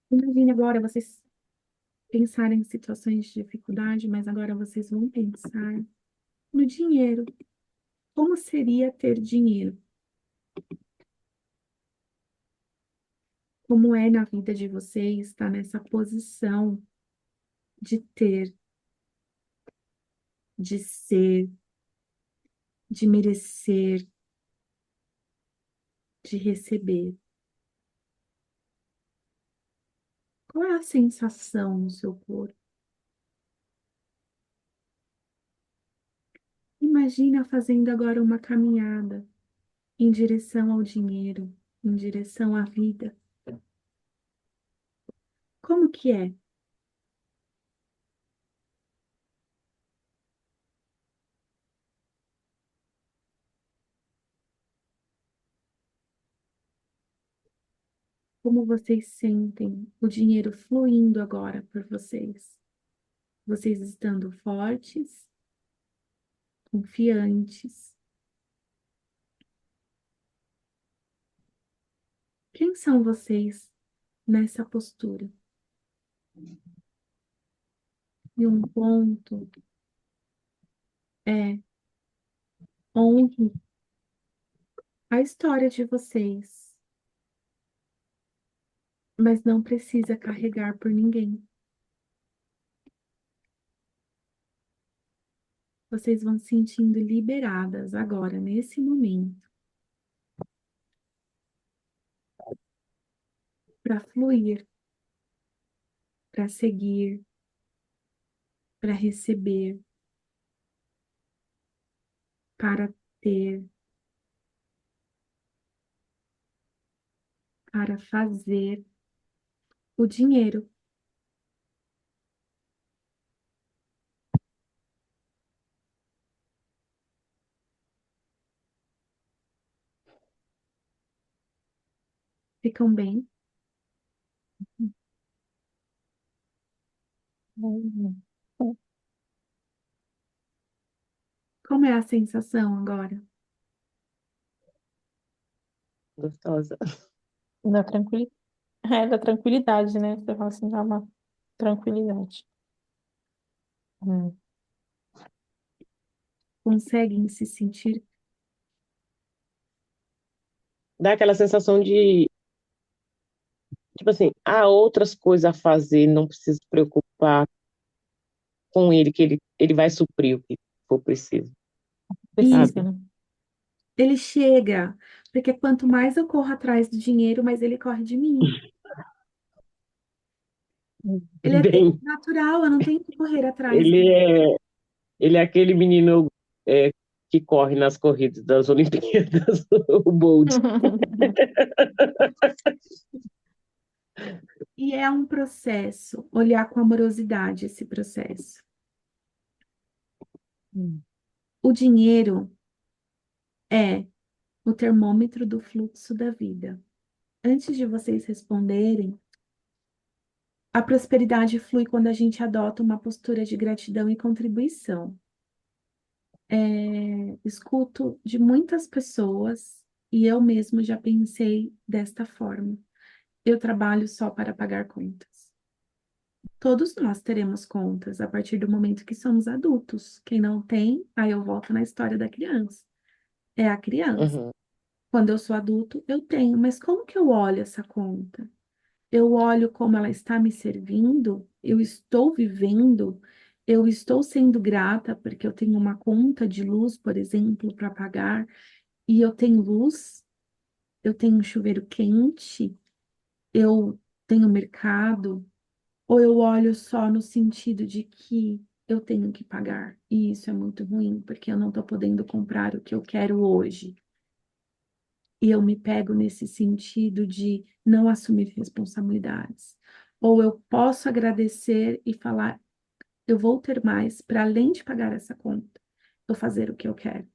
Imagine agora vocês pensarem em situações de dificuldade, mas agora vocês vão pensar no dinheiro. Como seria ter dinheiro? Como é na vida de vocês estar nessa posição de ter, de ser, de merecer, de receber? Qual é a sensação no seu corpo? Imagina fazendo agora uma caminhada em direção ao dinheiro, em direção à vida. Como que é? Como vocês sentem o dinheiro fluindo agora por vocês? Vocês estando fortes, confiantes. Quem são vocês nessa postura? E um ponto é honre a história de vocês, mas não precisa carregar por ninguém. Vocês vão se sentindo liberadas agora, nesse momento, para fluir, para seguir, para receber, para ter, para fazer o dinheiro. Ficam bem? Uhum. Como é a sensação agora? Gostosa. Da tranquilidade. É, da tranquilidade, né? Você fala assim, dá uma tranquilidade. Hum. Conseguem se sentir? Dá aquela sensação de, tipo assim, há outras coisas a fazer, não precisa se preocupar com ele, que ele vai suprir o que for preciso, Precisa, sabe? né? Ele chega, porque quanto mais eu corro atrás do dinheiro, mais ele corre de mim. Ele é Bem, natural, eu não tenho que correr atrás ele dele. é, ele é aquele menino que corre nas corridas das Olimpíadas, o Bolt. E é um processo, olhar com amorosidade esse processo. Hum. O dinheiro é o termômetro do fluxo da vida. Antes de vocês responderem, a prosperidade flui quando a gente adota uma postura de gratidão e contribuição. escuto de muitas pessoas e eu mesmo já pensei desta forma. Eu trabalho só para pagar contas. Todos nós teremos contas a partir do momento que somos adultos. Quem não tem, aí eu volto na história da criança. É a criança. Uhum. Quando eu sou adulto, eu tenho, mas como que eu olho essa conta? Eu olho como ela está me servindo, eu estou vivendo, eu estou sendo grata porque eu tenho uma conta de luz, por exemplo, para pagar, e eu tenho luz, eu tenho um chuveiro quente, eu tenho mercado, ou eu olho só no sentido de que eu tenho que pagar, e isso é muito ruim, porque eu não estou podendo comprar o que eu quero hoje. E eu me pego nesse sentido de não assumir responsabilidades. Ou eu posso agradecer e falar, eu vou ter mais para além de pagar essa conta, eu fazer o que eu quero,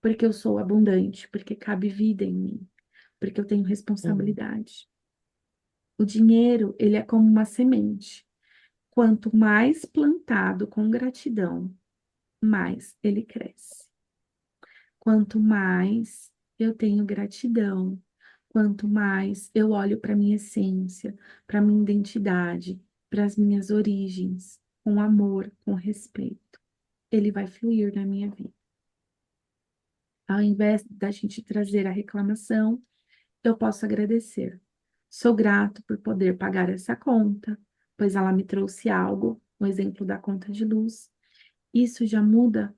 porque eu sou abundante, porque cabe vida em mim, porque eu tenho Uhum. responsabilidade. O dinheiro, ele é como uma semente. Quanto mais plantado com gratidão, mais ele cresce. Quanto mais eu tenho gratidão, quanto mais eu olho para minha essência, para minha identidade, para as minhas origens, com amor, com respeito, ele vai fluir na minha vida. Ao invés da gente trazer a reclamação, eu posso agradecer. Sou grato por poder pagar essa conta, pois ela me trouxe algo, um exemplo da conta de luz. Isso já muda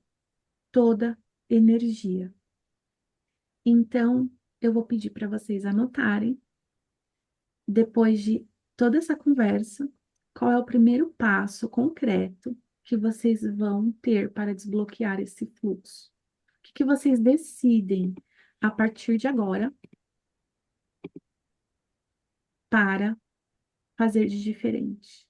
toda energia. Então, eu vou pedir para vocês anotarem, depois de toda essa conversa, qual é o primeiro passo concreto que vocês vão ter para desbloquear esse fluxo? O que que vocês decidem a partir de agora para fazer de diferente?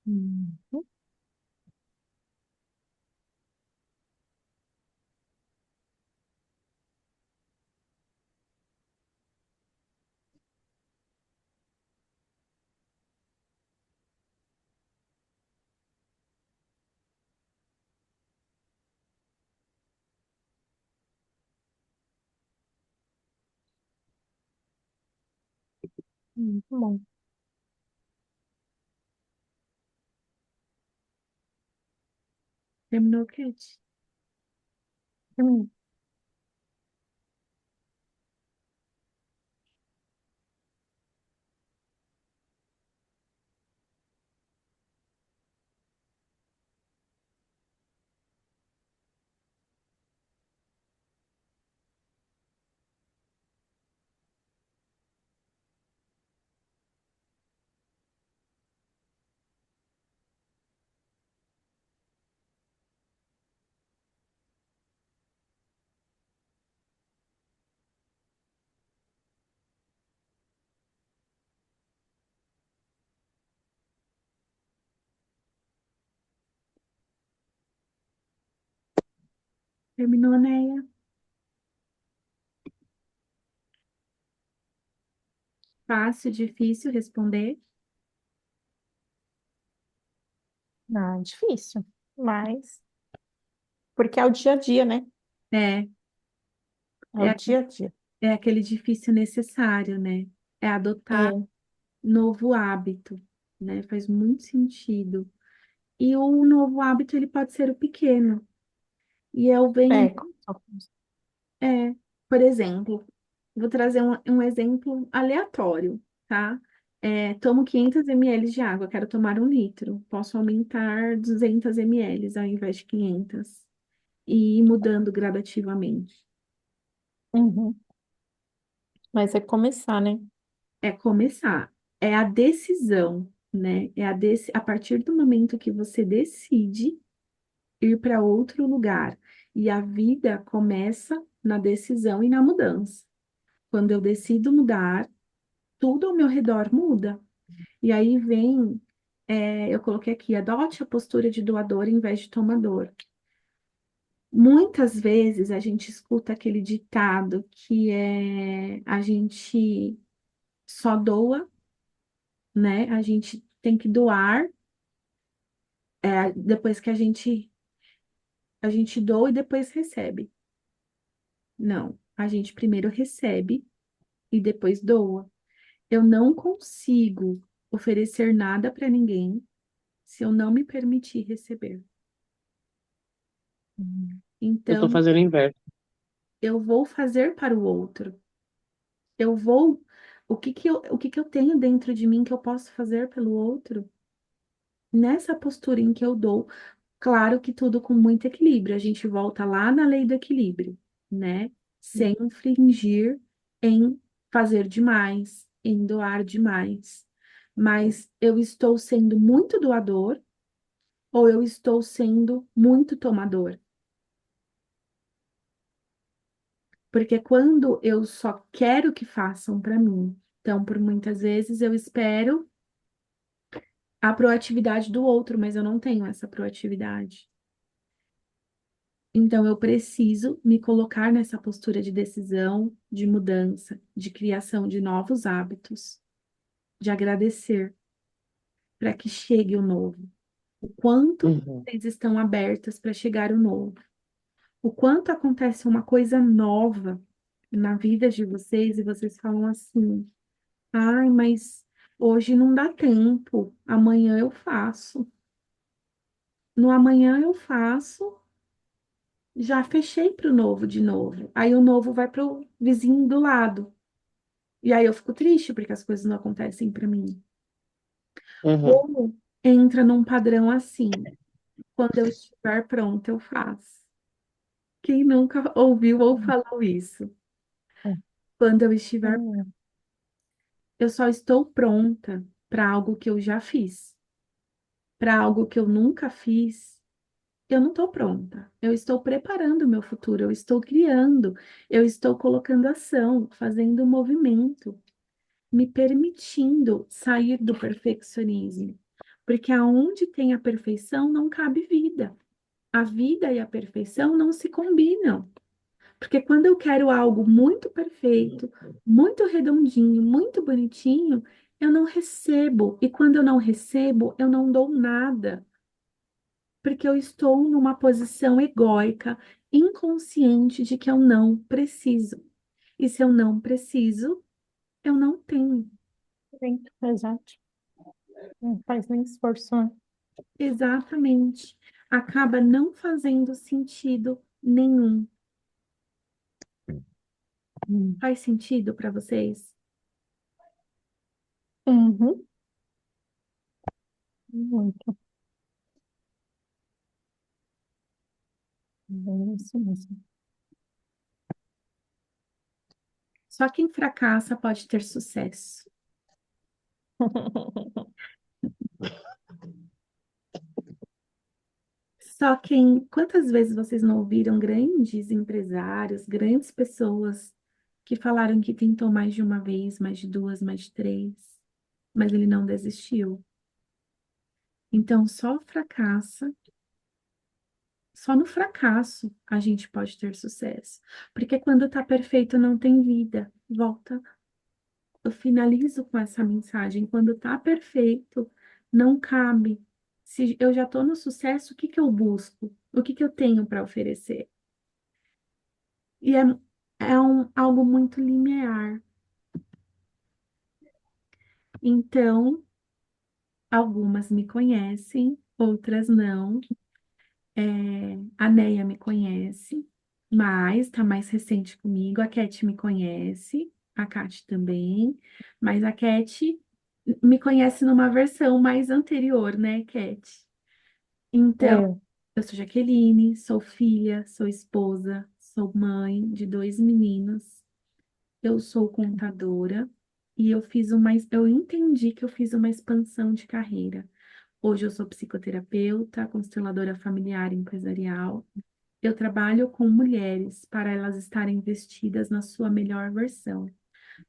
Uhum. Muito bom. Terminou, Kate? Hum, Terminou, Neia? Fácil, difícil responder? difícil, mas porque é o dia a dia, né? É, É o é, dia a dia. é aquele difícil necessário, né? É adotar É, novo hábito, né? Faz muito sentido. E o novo hábito, ele pode ser o pequeno. E eu venho, é, é, por exemplo, vou trazer um exemplo aleatório, tá? Tomo 500 ml de água, quero tomar 1 litro. Posso aumentar 200 ml ao invés de 500 e ir mudando gradativamente. Uhum. Mas é começar, né? É começar, é a decisão, né? A partir do momento que você decide ir para outro lugar. E a vida começa na decisão e na mudança. Quando eu decido mudar, tudo ao meu redor muda. E aí vem, eu coloquei aqui, adote a postura de doador em vez de tomador. Muitas vezes a gente escuta aquele ditado que é a gente só doa, né? A gente tem que doar, depois que a gente doa e depois recebe. Não, a gente primeiro recebe e depois doa. Eu não consigo oferecer nada para ninguém se eu não me permitir receber. Eu tô Então, fazendo o inverso. eu vou fazer para o outro. Eu vou. O que que eu tenho dentro de mim que eu posso fazer pelo outro? Nessa postura em que eu dou, claro que tudo com muito equilíbrio. A gente volta lá na lei do equilíbrio, né? Sem infringir em fazer demais, em doar demais. Mas eu estou sendo muito doador ou eu estou sendo muito tomador? Porque quando eu só quero que façam para mim, então por muitas vezes eu espero a proatividade do outro, mas eu não tenho essa proatividade. Então eu preciso me colocar nessa postura de decisão, de mudança, de criação de novos hábitos, de agradecer para que chegue o novo. O quanto Uhum, vocês estão abertas para chegar o novo. O quanto acontece uma coisa nova na vida de vocês e vocês falam assim: ai, mas hoje não dá tempo, amanhã eu faço. No amanhã eu faço, já fechei para o novo de novo. Aí o novo vai para o vizinho do lado. E aí eu fico triste porque as coisas não acontecem para mim. uhum, Ou entra num padrão assim: quando eu estiver pronta, eu faço. Quem nunca ouviu ou falou isso? Quando eu estiver, eu só estou pronta para algo que eu já fiz. Para algo que eu nunca fiz, eu não estou pronta. Eu estou preparando o meu futuro, eu estou criando, eu estou colocando ação, fazendo movimento, me permitindo sair do perfeccionismo. Porque aonde tem a perfeição não cabe vida. A vida e a perfeição não se combinam. Porque quando eu quero algo muito perfeito, muito redondinho, muito bonitinho, eu não recebo. E quando eu não recebo, eu não dou nada. Porque eu estou numa posição egóica, inconsciente de que eu não preciso. E se eu não preciso, eu não tenho. Sim, exato. Não faz nem esforço, né? Exatamente. Acaba não fazendo sentido nenhum. Faz sentido para vocês? Uhum. Muito. É isso mesmo. Só quem fracassa pode ter sucesso. Só quem. Quantas vezes vocês não ouviram grandes empresários, grandes pessoas que falaram que tentou mais de uma vez, mais de duas, mais de três, mas ele não desistiu? Então, só no fracasso a gente pode ter sucesso. Porque quando tá perfeito não tem vida. Volta. Eu finalizo com essa mensagem. Quando tá perfeito, não cabe. Se eu já estou no sucesso, o que que eu busco? O que que eu tenho para oferecer? E é algo muito linear. Então, algumas me conhecem, outras não. A Neia me conhece, mas está mais recente comigo. A Cat me conhece, a Cat também, mas a Cat me conhece numa versão mais anterior, né, Cat? Então, É. eu sou Jaqueline, sou filha, sou esposa, sou mãe de dois meninos. Eu sou contadora e eu entendi que eu fiz uma expansão de carreira. Hoje eu sou psicoterapeuta, consteladora familiar e empresarial. Eu trabalho com mulheres para elas estarem vestidas na sua melhor versão,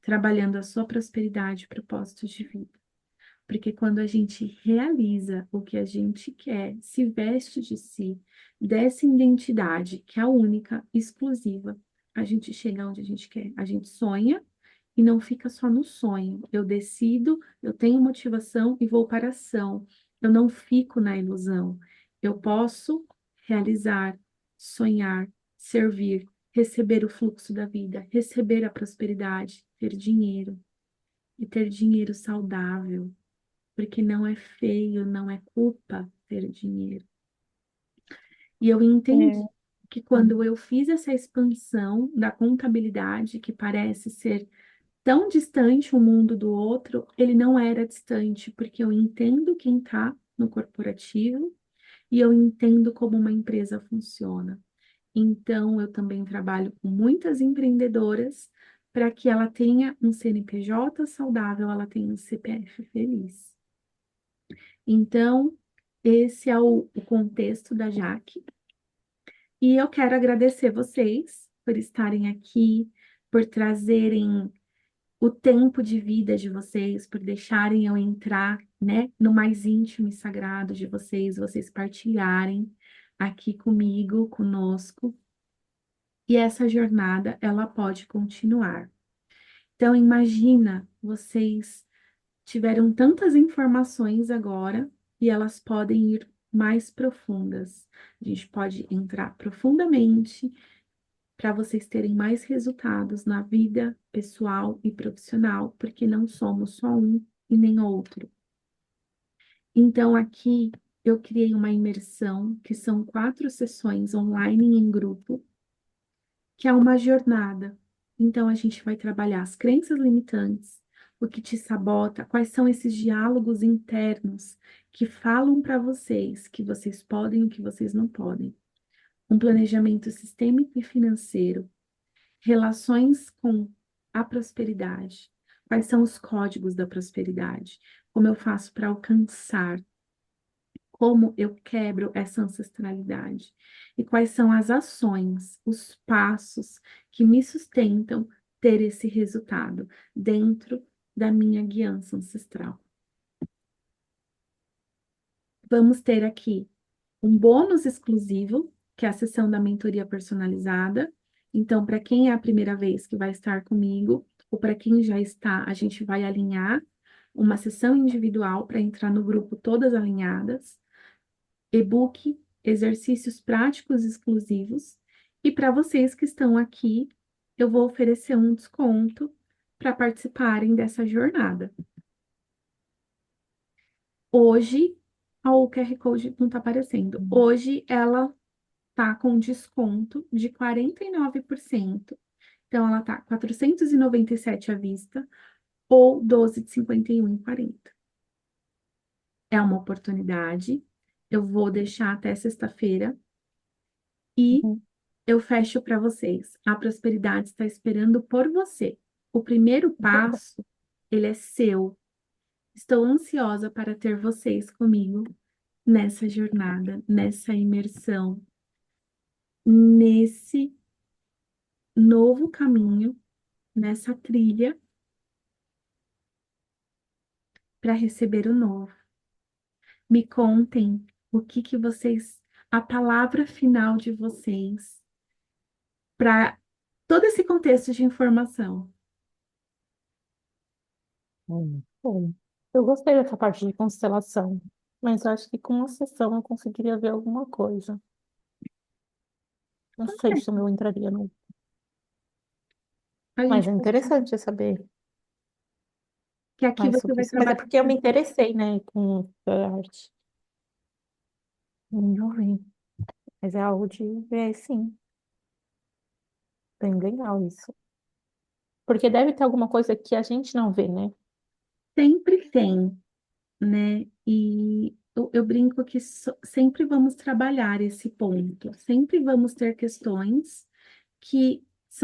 trabalhando a sua prosperidade e propósito de vida. Porque quando a gente realiza o que a gente quer, se veste de si, dessa identidade que é a única, exclusiva, a gente chega onde a gente quer. A gente sonha e não fica só no sonho. Eu decido, eu tenho motivação e vou para a ação. Eu não fico na ilusão. Eu posso realizar, sonhar, servir, receber o fluxo da vida, receber a prosperidade, ter dinheiro e ter dinheiro saudável, porque não é feio, não é culpa ter dinheiro. E eu entendi É, que quando eu fiz essa expansão da contabilidade, que parece ser tão distante um mundo do outro, ele não era distante, porque eu entendo quem está no corporativo e eu entendo como uma empresa funciona. Então, eu também trabalho com muitas empreendedoras para que ela tenha um CNPJ saudável, ela tenha um CPF feliz. Então, esse é o contexto da Jaque. E eu quero agradecer vocês por estarem aqui, por trazerem o tempo de vida de vocês, por deixarem eu entrar, né, no mais íntimo e sagrado de vocês, vocês partilharem aqui comigo, conosco. E essa jornada, ela pode continuar. Então, imagina, vocês tiveram tantas informações agora e elas podem ir mais profundas. A gente pode entrar profundamente para vocês terem mais resultados na vida pessoal e profissional, porque não somos só um e nem outro. Então, aqui eu criei uma imersão, que são 4 sessões online e em grupo, que é uma jornada. Então, a gente vai trabalhar as crenças limitantes, o que te sabota, quais são esses diálogos internos que falam para vocês que vocês podem e o que vocês não podem. Um planejamento sistêmico e financeiro, relações com a prosperidade. Quais são os códigos da prosperidade? Como eu faço para alcançar? Como eu quebro essa ancestralidade? E quais são as ações, os passos que me sustentam ter esse resultado dentro da minha guiança ancestral? Vamos ter aqui um bônus exclusivo, que é a sessão da mentoria personalizada. Então, para quem é a primeira vez que vai estar comigo, ou para quem já está, a gente vai alinhar uma sessão individual para entrar no grupo todas alinhadas, e-book, exercícios práticos exclusivos. E para vocês que estão aqui, eu vou oferecer um desconto para participarem dessa jornada. Hoje, o QR Code não está aparecendo. Hoje ela tá com desconto de 49%. Então, ela tá 497 à vista ou 12 de 51,40. É uma oportunidade. Eu vou deixar até sexta-feira e uhum. eu fecho para vocês. A prosperidade está esperando por você. O primeiro passo, ele é seu. Estou ansiosa para ter vocês comigo nessa jornada, nessa imersão, nesse novo caminho, nessa trilha para receber o novo. Me contem o que vocês, a palavra final de vocês para todo esse contexto de informação. Bom, eu gostei dessa parte de constelação, mas eu acho que com uma sessão eu conseguiria ver alguma coisa. Não sei se eu entraria no. A Mas gente é interessante saber que aqui mais você sobre vai isso. Mas é trabalhar. porque eu me interessei, né, com a arte. Não vi. Mas é algo de ver, sim. Bem legal isso. Porque deve ter alguma coisa que a gente não vê, né? Sempre tem, né? E eu brinco que sempre vamos trabalhar esse ponto, sempre vamos ter questões que